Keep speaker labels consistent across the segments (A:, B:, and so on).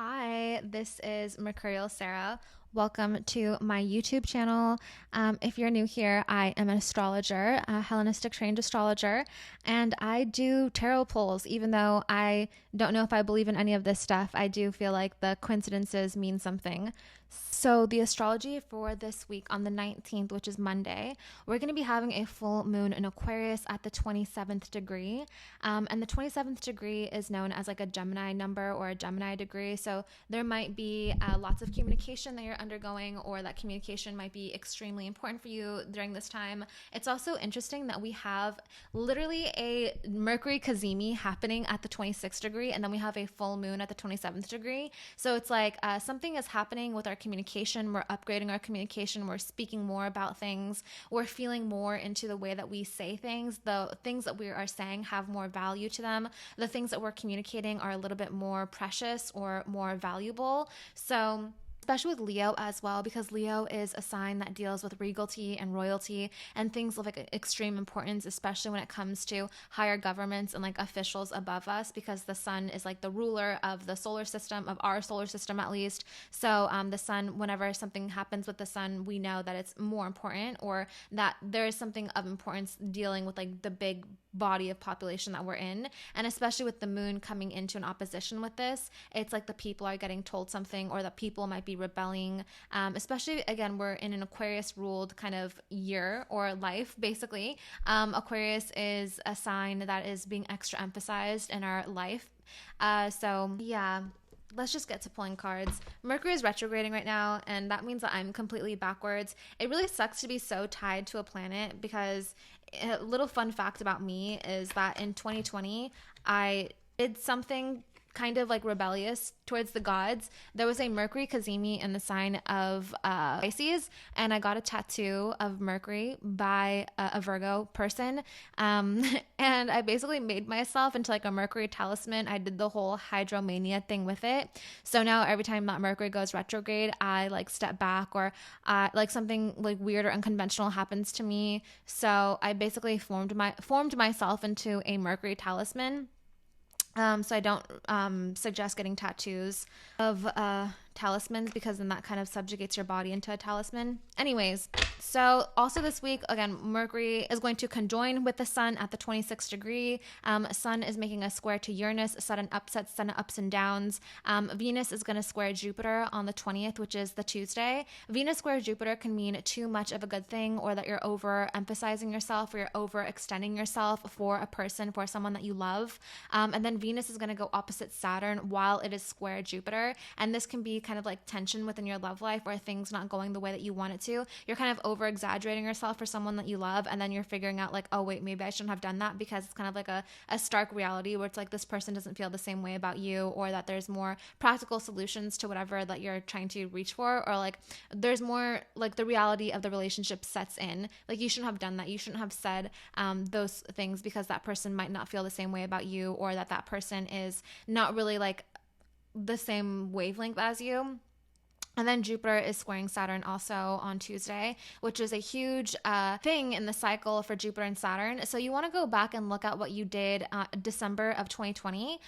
A: Hi, this is Mercurial Sarah. Welcome to my YouTube channel. If you're new here, I am an astrologer, a Hellenistic trained astrologer, and I do tarot pulls. Even though I don't know if I believe in any of this stuff, I do feel like the coincidences mean something. So, the astrology for this week on the 19th, which is Monday, we're going to be having a full moon in Aquarius at the 27th degree. And the 27th degree is known as like a Gemini number or a Gemini degree. So, there might be lots of communication that you're undergoing, or that communication might be extremely important for you during this time. It's also interesting that we have literally a Mercury Cazimi happening at the 26th degree, and then we have a full moon at the 27th degree. So, it's like something is happening with our communication. We're upgrading our communication. We're speaking more about things. We're feeling more into the way that we say things. The things that we are saying have more value to them. The things that we're communicating are a little bit more precious or more valuable. So, especially with Leo as well, because Leo is a sign that deals with regality and royalty and things of like extreme importance, especially when it comes to higher governments and like officials above us, because the sun is like the ruler of the solar system, of our solar system at least. So the sun, whenever something happens with the sun, we know that it's more important, or that there is something of importance dealing with like the big body of population that we're in. And especially with the moon coming into an opposition with this, it's like the people are getting told something, or that people might be rebelling. Especially, again, we're in an Aquarius ruled kind of year or life, basically. Aquarius is a sign that is being extra emphasized in our life. So yeah, let's just get to pulling cards. Mercury is retrograding right now, and that means that I'm completely backwards. It really sucks to be so tied to a planet, because a little fun fact about me is that in 2020, I did something kind of like rebellious towards the gods. There was a Mercury Cazimi in the sign of Pisces, and I got a tattoo of Mercury by a Virgo person. And I basically made myself into like a Mercury talisman. I did the whole hydromania thing with it. So now every time that Mercury goes retrograde, I like step back, or like something like weird or unconventional happens to me. So I basically formed myself into a Mercury talisman. So I don't suggest getting tattoos of talismans, because then that kind of subjugates your body into a talisman. Anyways, so also this week, again, Mercury is going to conjoin with the sun at the 26th degree. Sun is making a square to Uranus, sudden upsets, sudden ups and downs. Venus is going to square Jupiter on the 20th, which is the Tuesday. Venus square Jupiter can mean too much of a good thing, or that you're overemphasizing yourself, or you're overextending yourself for a person, for someone that you love. And then Venus is going to go opposite Saturn while it is square Jupiter. And this can be kind of like tension within your love life, or things not going the way that you want it to. You're kind of over exaggerating yourself for someone that you love, and then you're figuring out like, oh wait, maybe I shouldn't have done that, because it's kind of like a stark reality where it's like this person doesn't feel the same way about you, or that there's more practical solutions to whatever that you're trying to reach for, or like there's more like the reality of the relationship sets in. Like you shouldn't have done that. You shouldn't have said those things, because that person might not feel the same way about you, or that person is not really like the same wavelength as you. And then Jupiter is squaring Saturn also on Tuesday, which is a huge thing in the cycle for Jupiter and Saturn. So you want to go back and look at what you did December of 2020,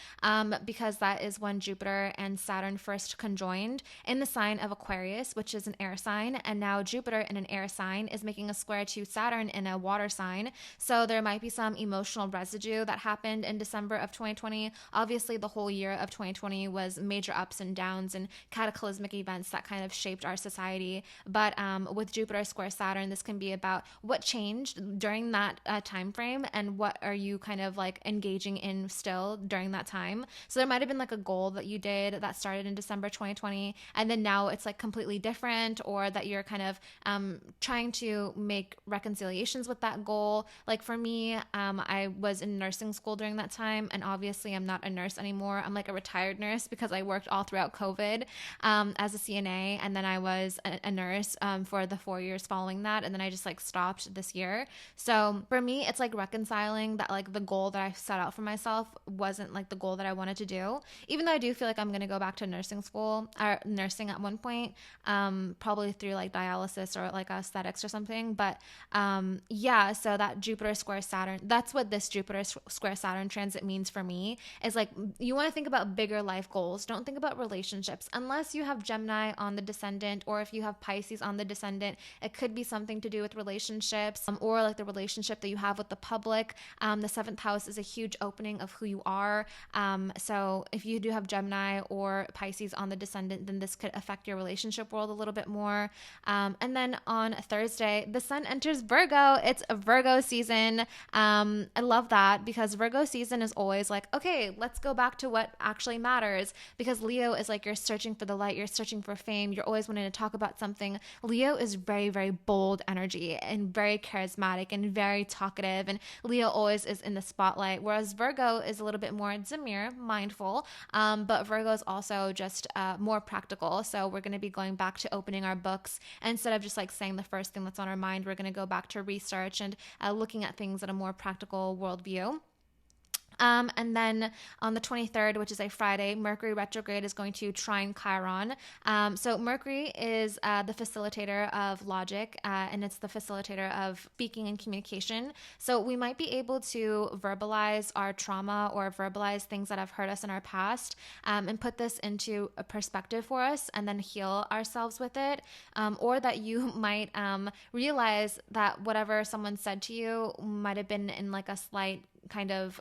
A: because that is when Jupiter and Saturn first conjoined in the sign of Aquarius, which is an air sign. And now Jupiter in an air sign is making a square to Saturn in a water sign. So there might be some emotional residue that happened in December of 2020. Obviously, the whole year of 2020 was major ups and downs and cataclysmic events that kind of shaped our society. But with Jupiter square Saturn, this can be about what changed during that time frame, and what are you kind of like engaging in still during that time. So there might have been like a goal that you did that started in December 2020, and then now it's like completely different, or that you're kind of trying to make reconciliations with that goal. Like for me, I was in nursing school during that time, and obviously I'm not a nurse anymore. I'm like a retired nurse, because I worked all throughout COVID as a CNA. CNA, and then I was a nurse for the 4 years following that, and then I just like stopped this year. So for me, it's like reconciling that like the goal that I set out for myself wasn't like the goal that I wanted to do. Even though I do feel like I'm going to go back to nursing school or nursing at one point, probably through like dialysis or like aesthetics or something. But yeah, so that Jupiter square Saturn, that's what this Jupiter square Saturn transit means for me, is like you want to think about bigger life goals. Don't think about relationships unless you have Gemini on the descendant, or if you have Pisces on the descendant. It could be something to do with relationships, or like the relationship that you have with the public. The seventh house is a huge opening of who you are. So if you do have Gemini or Pisces on the descendant, then this could affect your relationship world a little bit more. And then on Thursday, the sun enters Virgo. It's a Virgo season. I love that, because Virgo season is always like, okay, let's go back to what actually matters, because Leo is like, you're searching for the light, you're searching for fame, you're always wanting to talk about something. Leo is very, very bold energy and very charismatic and very talkative, and Leo always is in the spotlight, whereas Virgo is a little bit more Zamir, mindful, but Virgo is also just more practical. So we're going to be going back to opening our books. Instead of just like saying the first thing that's on our mind, we're going to go back to research and looking at things at a more practical worldview. And then on the 23rd, which is a Friday, Mercury retrograde is going to trine Chiron. So Mercury is the facilitator of logic, and it's the facilitator of speaking and communication. So we might be able to verbalize our trauma or verbalize things that have hurt us in our past, and put this into a perspective for us and then heal ourselves with it. Or that you might realize that whatever someone said to you might have been in like a slight kind of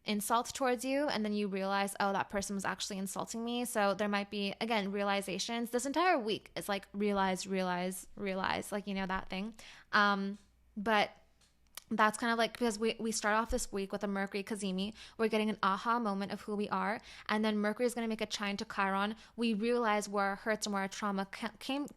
A: insult towards you, and then you realize, oh, that person was actually insulting me. So there might be, again, realizations. This entire week is like realize, like, you know, that thing. But that's kind of like, because we start off this week with a Mercury Kazemi. We're getting an aha moment of who we are. And then Mercury is going to make a trine to Chiron. We realize where our hurts and where our trauma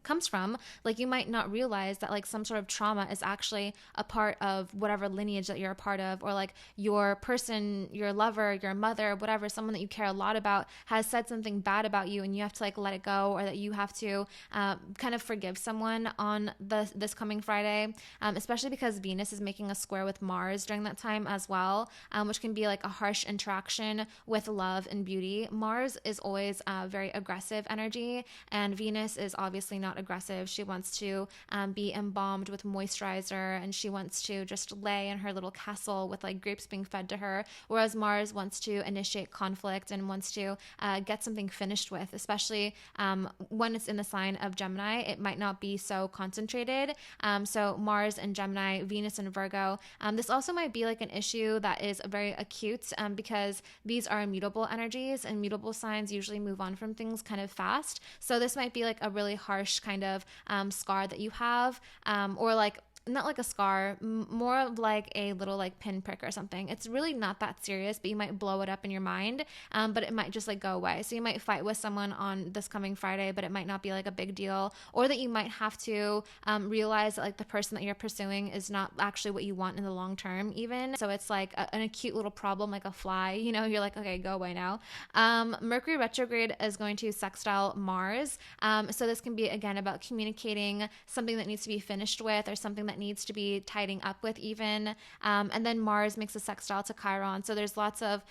A: comes from. Like, you might not realize that like some sort of trauma is actually a part of whatever lineage that you're a part of, or like your person, your lover, your mother, whatever, someone that you care a lot about has said something bad about you, and you have to like let it go, or that you have to kind of forgive someone on this coming Friday, especially because Venus is making a square with Mars during that time as well, which can be like a harsh interaction with love and beauty. Mars is always very aggressive energy, and Venus is obviously not aggressive. She wants to be embalmed with moisturizer, and she wants to just lay in her little castle with like grapes being fed to her, whereas Mars wants to initiate conflict and wants to get something finished with, especially when it's in the sign of Gemini. It might not be so concentrated. So Mars and Gemini, Venus and Virgo. This also might be like an issue that is very acute, because these are immutable energies, and mutable signs usually move on from things kind of fast. So this might be like a really harsh kind of scar that you have, or like not like a scar, more of like a little like pinprick or something. It's really not that serious, but you might blow it up in your mind, but it might just like go away. So you might fight with someone on this coming Friday, but it might not be like a big deal, or that you might have to realize that like the person that you're pursuing is not actually what you want in the long term even. So it's like an acute little problem, like a fly, you know, you're like, okay, go away now. Mercury retrograde is going to sextile Mars. So this can be, again, about communicating something that needs to be finished with, or something that needs to be tidying up with even. And then Mars makes a sextile to Chiron. So there's lots of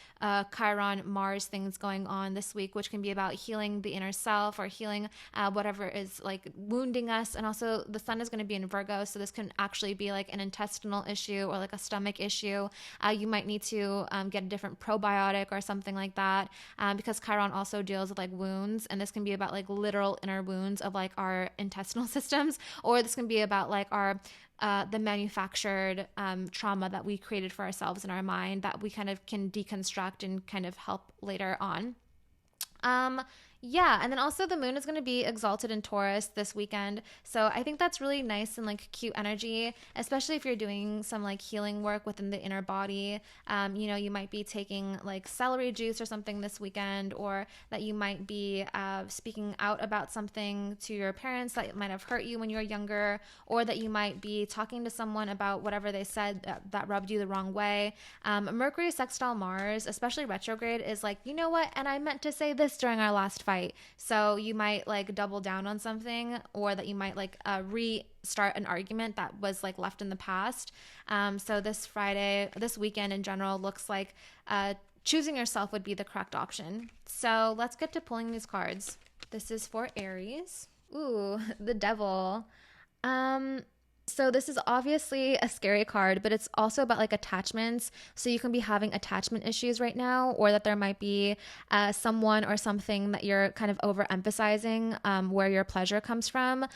A: Chiron Mars things going on this week, which can be about healing the inner self, or healing whatever is like wounding us. And also the sun is going to be in Virgo. So this can actually be like an intestinal issue or like a stomach issue. You might need to get a different probiotic or something like that, because Chiron also deals with like wounds. And this can be about like literal inner wounds of like our intestinal systems, or this can be about like our the manufactured trauma that we created for ourselves in our mind that we kind of can deconstruct and kind of help later on. Yeah, and then also the moon is going to be exalted in Taurus this weekend. So I think that's really nice and like cute energy, especially if you're doing some like healing work within the inner body. You know, you might be taking like celery juice or something this weekend, or that you might be speaking out about something to your parents that might have hurt you when you were younger, or that you might be talking to someone about whatever they said that rubbed you the wrong way. Mercury sextile Mars, especially retrograde, is like, you know what? And I meant to say this during our last fight. fight. So you might like double down on something, or that you might like restart an argument that was like left in the past. So this Friday, this weekend in general, looks like choosing yourself would be the correct option. So let's get to pulling these cards. This is for Aries. Ooh, the Devil. So this is obviously a scary card, but it's also about like attachments. So you can be having attachment issues right now, or that there might be someone or something that you're kind of overemphasizing, where your pleasure comes from.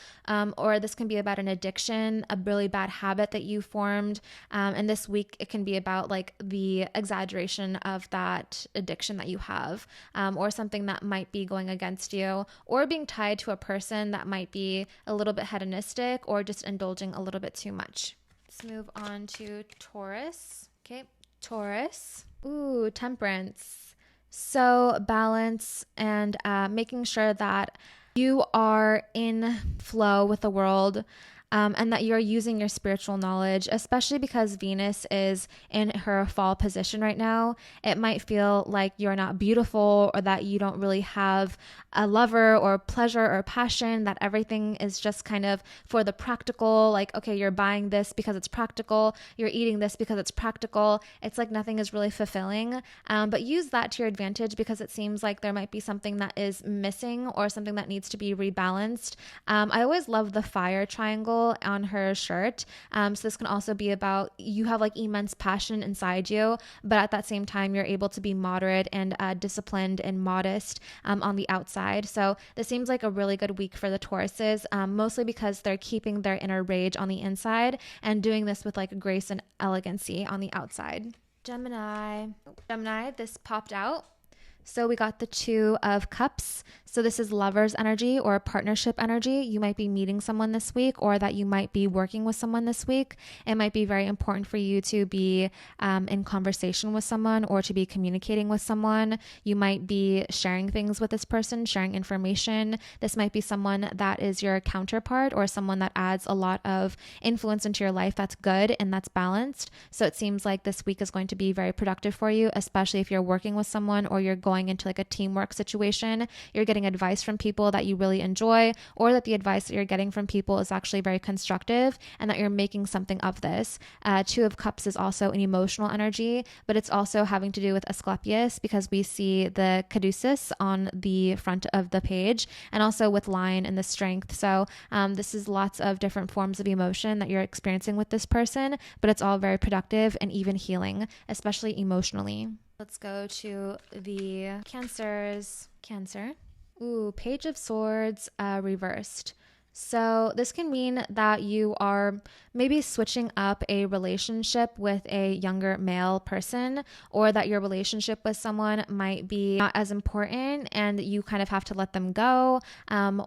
A: Or this can be about an addiction, a really bad habit that you formed. And this week it can be about like the exaggeration of that addiction that you have, or something that might be going against you, or being tied to a person that might be a little bit hedonistic, or just indulging a little bit too much. Let's move on to Taurus. Okay, Taurus. Ooh, Temperance. So balance and making sure that you are in flow with the world. And that you're using your spiritual knowledge, especially because Venus is in her fall position right now. It might feel like you're not beautiful, or that you don't really have a lover or pleasure or passion, that everything is just kind of for the practical. Like, okay, you're buying this because it's practical, you're eating this because it's practical. It's like nothing is really fulfilling. But use that to your advantage, because it seems like there might be something that is missing, or something that needs to be rebalanced. I always love the fire triangle on her shirt. So this can also be about you have like immense passion inside you, but at that same time, you're able to be moderate and disciplined and modest on the outside. So this seems like a really good week for the Tauruses, mostly because they're keeping their inner rage on the inside and doing this with like grace and elegancy on the outside. Gemini. Gemini, this popped out. So we got the Two of Cups. So this is lover's energy or partnership energy. You might be meeting someone this week, or that you might be working with someone this week. It might be very important for you to be in conversation with someone, or to be communicating with someone. You might be sharing things with this person, sharing information. This might be someone that is your counterpart, or someone that adds a lot of influence into your life that's good and that's balanced. So it seems like this week is going to be very productive for you, especially if you're working with someone, or you're going into like a teamwork situation. You're getting advice from people that you really enjoy, or that the advice that you're getting from people is actually very constructive, and that you're making something of this. Two of Cups is also an emotional energy, but it's also having to do with Asclepius, because we see the caduceus on the front of the page, and also with Lion and the Strength. So this is lots of different forms of emotion that you're experiencing with this person, but it's all very productive and even healing, especially emotionally. Let's go to the Cancers. Cancer. Ooh, Page of Swords reversed. So this can mean that you are maybe switching up a relationship with a younger male person, or that your relationship with someone might be not as important and you kind of have to let them go.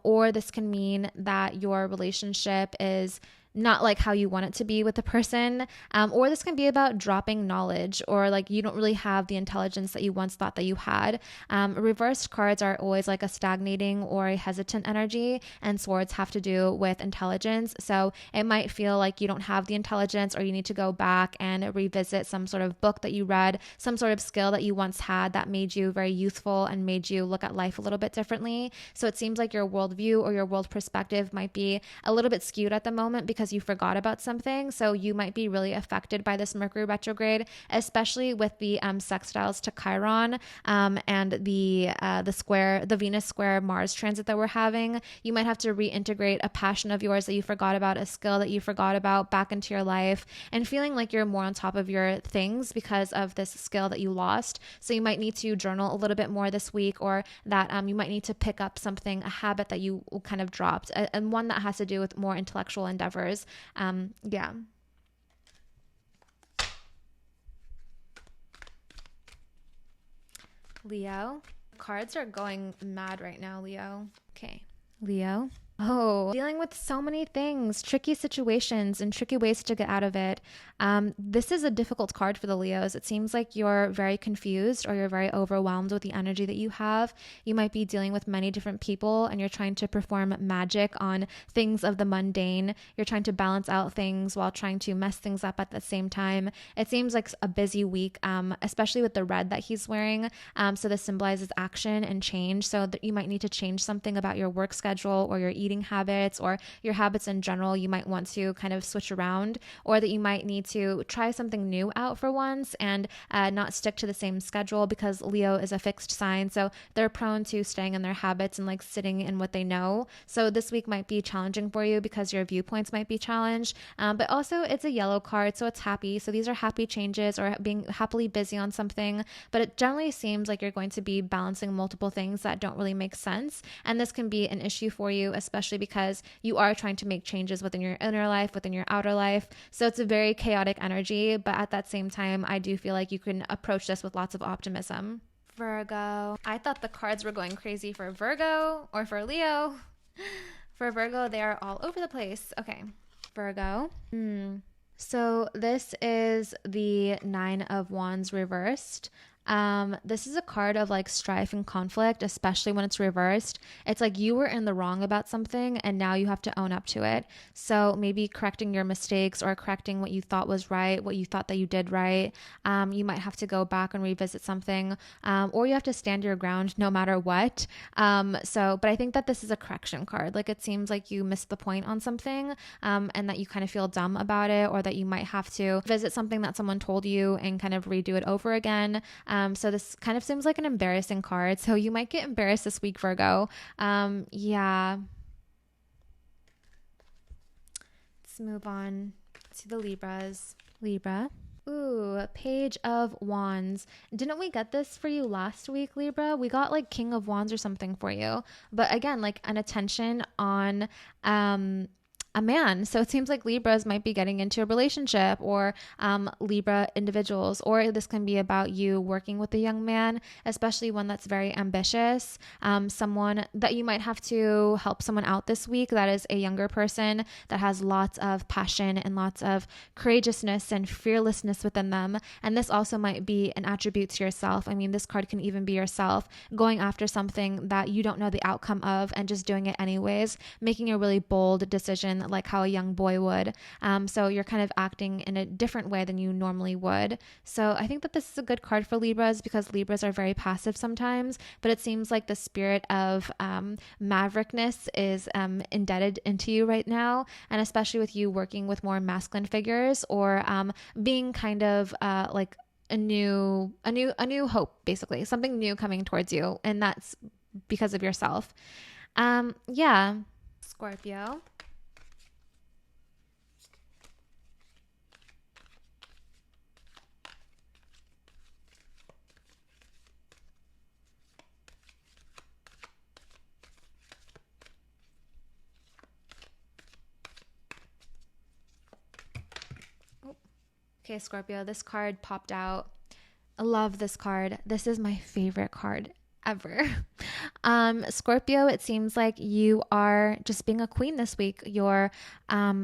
A: Or this can mean that your relationship is not like how you want it to be with the person. Or this can be about dropping knowledge, or like you don't really have the intelligence that you once thought that you had. Reversed cards are always like a stagnating or a hesitant energy, and swords have to do with intelligence. So it might feel like you don't have the intelligence, or you need to go back and revisit some sort of book that you read, some sort of skill that you once had that made you very youthful and made you look at life a little bit differently. So it seems like your worldview or your world perspective might be a little bit skewed at the moment, because you forgot about something. So you might be really affected by this Mercury retrograde, especially with the sextiles to Chiron, and the Venus square Mars transit that we're having. You might have to reintegrate a passion of yours that you forgot about, a skill that you forgot about, back into your life, and feeling like you're more on top of your things because of this skill that you lost. So you might need to journal a little bit more this week, or that you might need to pick up something, a habit that you kind of dropped, and one that has to do with more intellectual endeavors. Yeah. Leo. Cards are going mad right now, Leo. Okay. Leo. Oh, dealing with so many things, tricky situations, and tricky ways to get out of it. This is a difficult card for the Leos. It seems like you're very confused or you're very overwhelmed with the energy that you have. You might be dealing with many different people and you're trying to perform magic on things of the mundane. You're trying to balance out things while trying to mess things up at the same time. It seems like a busy week, especially with the red that he's wearing. So this symbolizes action and change. So that you might need to change something about your work schedule or your eating habits or your habits in general. You might want to kind of switch around, or that you might need to try something new out for once and not stick to the same schedule, because Leo is a fixed sign. So they're prone to staying in their habits and like sitting in what they know. So this week might be challenging for you because your viewpoints might be challenged. But also it's a yellow card, so it's happy. So these are happy changes or being happily busy on something. But it generally seems like you're going to be balancing multiple things that don't really make sense. And this can be an issue for you, especially because you are trying to make changes within your inner life, within your outer life. So it's a very chaotic energy. But at that same time, I do feel like you can approach this with lots of optimism. Virgo. I thought the cards were going crazy for Virgo or for Leo. For Virgo, they are all over the place. Okay. Virgo. So this is the Nine of Wands reversed. This is a card of like strife and conflict, especially when it's reversed. It's like you were in the wrong about something and now you have to own up to it. So maybe correcting your mistakes or correcting what you thought was right, what you thought that you did right. You might have to go back and revisit something, or you have to stand your ground no matter what. But I think that this is a correction card. Like it seems like you missed the point on something, and that you kind of feel dumb about it, or that you might have to visit something that someone told you and kind of redo it over again. So this kind of seems like an embarrassing card. So you might get embarrassed this week, Virgo. Yeah. Let's move on to the Libras. Libra. Ooh, Page of Wands. Didn't we get this for you last week, Libra? We got like King of Wands or something for you. But again, like an attention on a man. So it seems like Libras might be getting into a relationship, or Libra individuals, or this can be about you working with a young man, especially one that's very ambitious, someone that you might have to help someone out this week that is a younger person that has lots of passion and lots of courageousness and fearlessness within them. And this also might be an attribute to yourself. I mean, this card can even be yourself going after something that you don't know the outcome of and just doing it anyways, making a really bold decision like how a young boy would. So you're kind of acting in a different way than you normally would. So I think that this is a good card for Libras, because Libras are very passive sometimes, but it seems like the spirit of maverickness is indebted into you right now. And especially with you working with more masculine figures, or being kind of like a new hope, basically something new coming towards you. And that's because of yourself. Yeah. Scorpio. Okay, Scorpio, this card popped out. I love this card. This is my favorite card ever. Scorpio, it seems like you are just being a queen this week. You're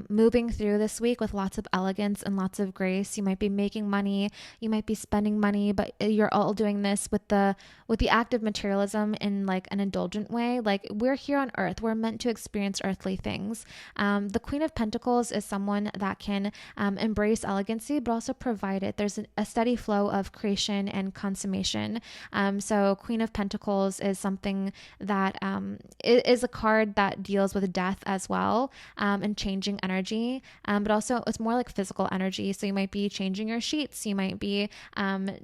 A: moving through this week with lots of elegance and lots of grace. You might be making money, you might be spending money, but you're all doing this with the act of materialism in like an indulgent way. Like, we're here on earth, we're meant to experience earthly things. The Queen of Pentacles is someone that can embrace elegancy, but also provide it. There's a steady flow of creation and consummation. So Queen of Pentacles is something that is a card that deals with death as well, and changing energy, but also it's more like physical energy. So you might be changing your sheets, you might be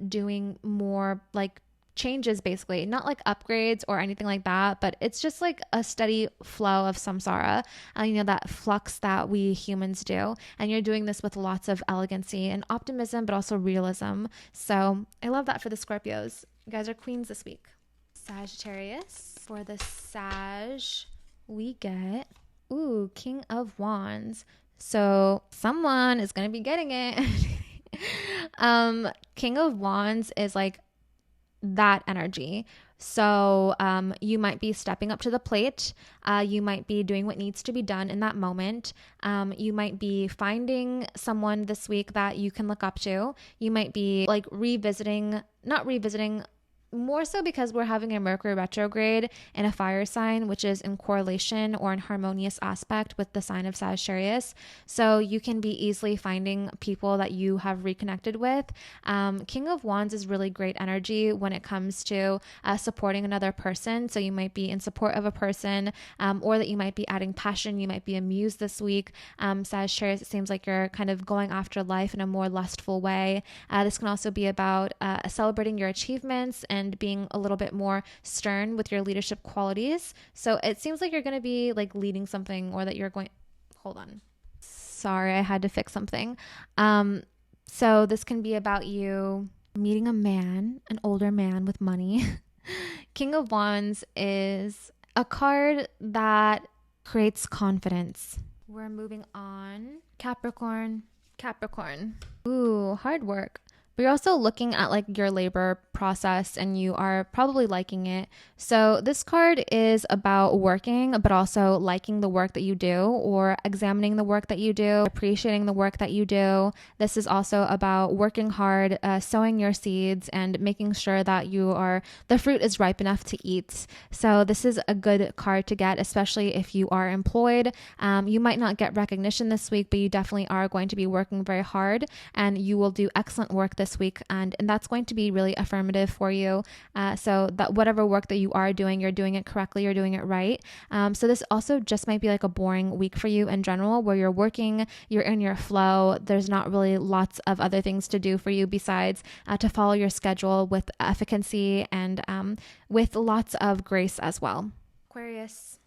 A: doing more like changes, basically, not like upgrades or anything like that, but it's just like a steady flow of samsara, that flux that we humans do. And you're doing this with lots of elegancy and optimism, but also realism. So I love that for the Scorpios. You guys are queens this week. Sagittarius. For the Sag, we get, King of Wands. So someone is going to be getting it. King of Wands is like that energy. So you might be stepping up to the plate. You might be doing what needs to be done in that moment. You might be finding someone this week that you can look up to. You might be like not revisiting, more so because we're having a Mercury retrograde in a fire sign, which is in correlation or in harmonious aspect with the sign of Sagittarius. So you can be easily finding people that you have reconnected with. King of Wands is really great energy when it comes to supporting another person. So you might be in support of a person, or that you might be adding passion. You might be a muse this week. Sagittarius, it seems like you're kind of going after life in a more lustful way. This can also be about celebrating your achievements and being a little bit more stern with your leadership qualities. So it seems like you're going to be like leading something, or that you're going, hold on. Sorry, I had to fix something. So this can be about you meeting a man, an older man with money. King of Wands is a card that creates confidence. We're moving on. Capricorn. Ooh, hard work. But you're also looking at like your labor process, and you are probably liking it. So this card is about working, but also liking the work that you do, or examining the work that you do, appreciating the work that you do. This is also about working hard, sowing your seeds, and making sure that the fruit is ripe enough to eat. So this is a good card to get, especially if you are employed. You might not get recognition this week, but you definitely are going to be working very hard, and you will do excellent work this week, and that's going to be really affirmative for you. So that whatever work that you are doing, you're doing it correctly, you're doing it right. So this also just might be like a boring week for you in general, where you're working, you're in your flow. There's not really lots of other things to do for you besides to follow your schedule with efficacy and with lots of grace as well. Aquarius.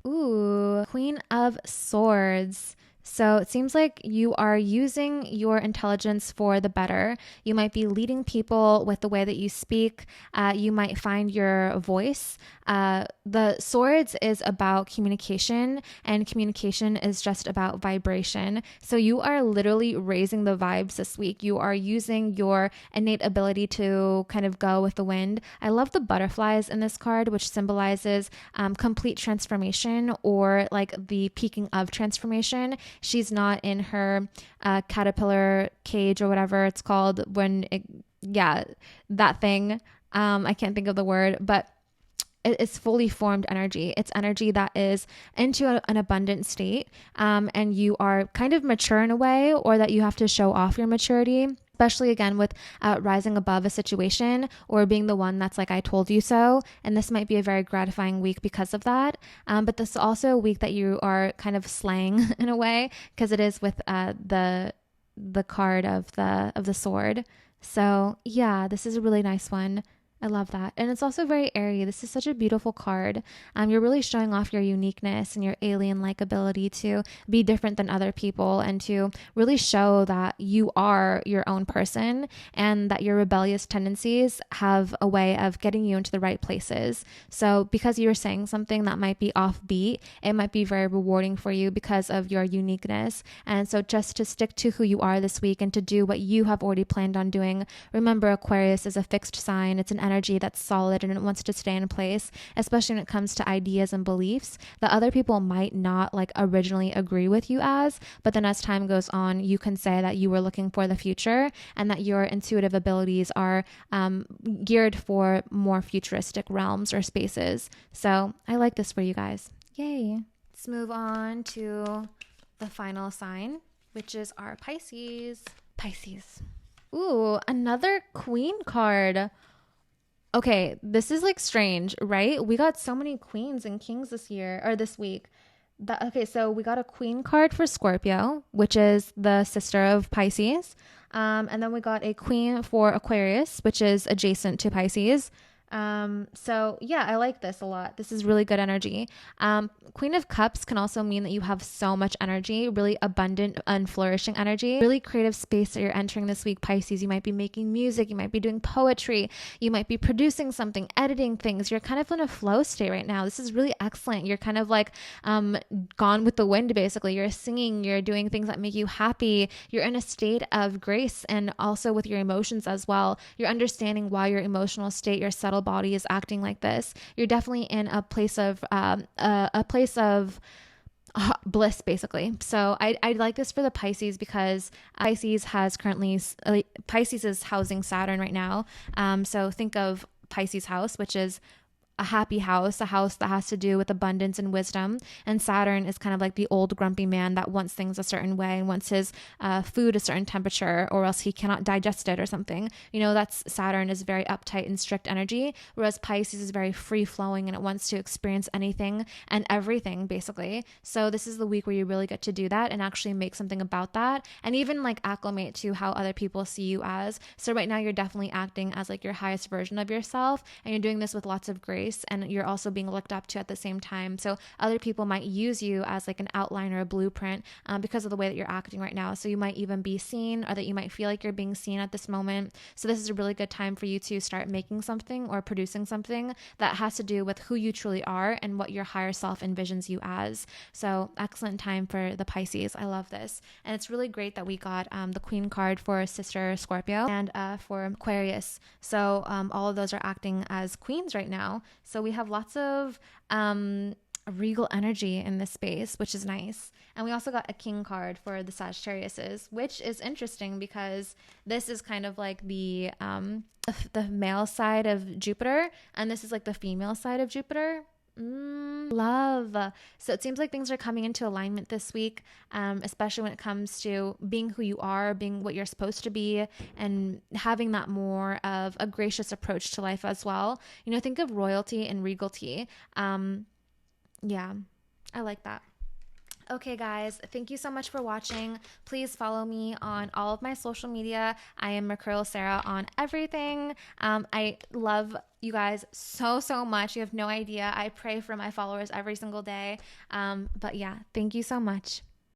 A: Ooh, Queen of Swords. So it seems like you are using your intelligence for the better. You might be leading people with the way that you speak. You might find your voice. The swords is about communication, and communication is just about vibration. So you are literally raising the vibes this week. You are using your innate ability to kind of go with the wind. I love the butterflies in this card, which symbolizes complete transformation, or like the peaking of transformation. She's not in her caterpillar cage or whatever it's called that thing. I can't think of the word, but it's fully formed energy. It's energy that is into an abundant state, and you are kind of mature in a way, or that you have to show off your maturity, especially again with rising above a situation, or being the one that's like, I told you so. And this might be a very gratifying week because of that. But this is also a week that you are kind of slaying in a way, because it is with the card of the sword. So yeah, this is a really nice one. I love that. And it's also very airy. This is such a beautiful card. You're really showing off your uniqueness and your alien-like ability to be different than other people, and to really show that you are your own person, and that your rebellious tendencies have a way of getting you into the right places. So because you're saying something that might be offbeat, it might be very rewarding for you because of your uniqueness. And so just to stick to who you are this week, and to do what you have already planned on doing. Remember, Aquarius is a fixed sign. It's an energy that's solid, and it wants to stay in place, especially when it comes to ideas and beliefs that other people might not like originally agree with you as, but then as time goes on, you can say that you were looking for the future, and that your intuitive abilities are geared for more futuristic realms or spaces. So I like this for you guys. Yay. Let's move on to the final sign, which is our Pisces. Ooh, another queen card. Okay, this is like strange, right? We got so many queens and kings this week. So we got a queen card for Scorpio, which is the sister of Pisces. And then we got a queen for Aquarius, which is adjacent to Pisces. So yeah, I like this a lot. This is really good energy. Queen of Cups can also mean that you have so much energy, really abundant and flourishing energy, really creative space that you're entering this week, Pisces. You might be making music, you might be doing poetry, you might be producing something, editing things. You're kind of in a flow state right now. This is really excellent. You're kind of like, gone with the wind, basically. You're singing, you're doing things that make you happy. You're in a state of grace, and also with your emotions as well. You're understanding why your emotional state, your subtle royal body is acting like this, you're definitely in a place of bliss, basically. So I like this for the Pisces because Pisces is housing Saturn right now. So think of Pisces house, which is a happy house, a house that has to do with abundance and wisdom. And Saturn is kind of like the old grumpy man that wants things a certain way and wants his food a certain temperature, or else he cannot digest it or something. That's Saturn is very uptight and strict energy, whereas Pisces is very free flowing and it wants to experience anything and everything, basically. So this is the week where you really get to do that and actually make something about that, and even like acclimate to how other people see you as. So right now you're definitely acting as like your highest version of yourself, and you're doing this with lots of grace, and you're also being looked up to at the same time. So other people might use you as like an outline or a blueprint because of the way that you're acting right now. So you might even be seen, or that you might feel like you're being seen at this moment. So this is a really good time for you to start making something or producing something that has to do with who you truly are and what your higher self envisions you as. So excellent time for the Pisces. I love this. And it's really great that we got the Queen card for Sister Scorpio and for Aquarius. So all of those are acting as queens right now. So we have lots of regal energy in this space, which is nice. And we also got a King card for the Sagittariuses, which is interesting because this is kind of like the male side of Jupiter, and this is like the female side of Jupiter. Love. So it seems like things are coming into alignment this week, especially when it comes to being who you are, being what you're supposed to be, and having that more of a gracious approach to life as well. Think of royalty and regality. Yeah, I like that. Okay, guys, thank you so much for watching. Please follow me on all of my social media. I am Mercurial Sarah on everything. I love you guys so much. You have no idea. I pray for my followers every single day. But yeah, thank you so much.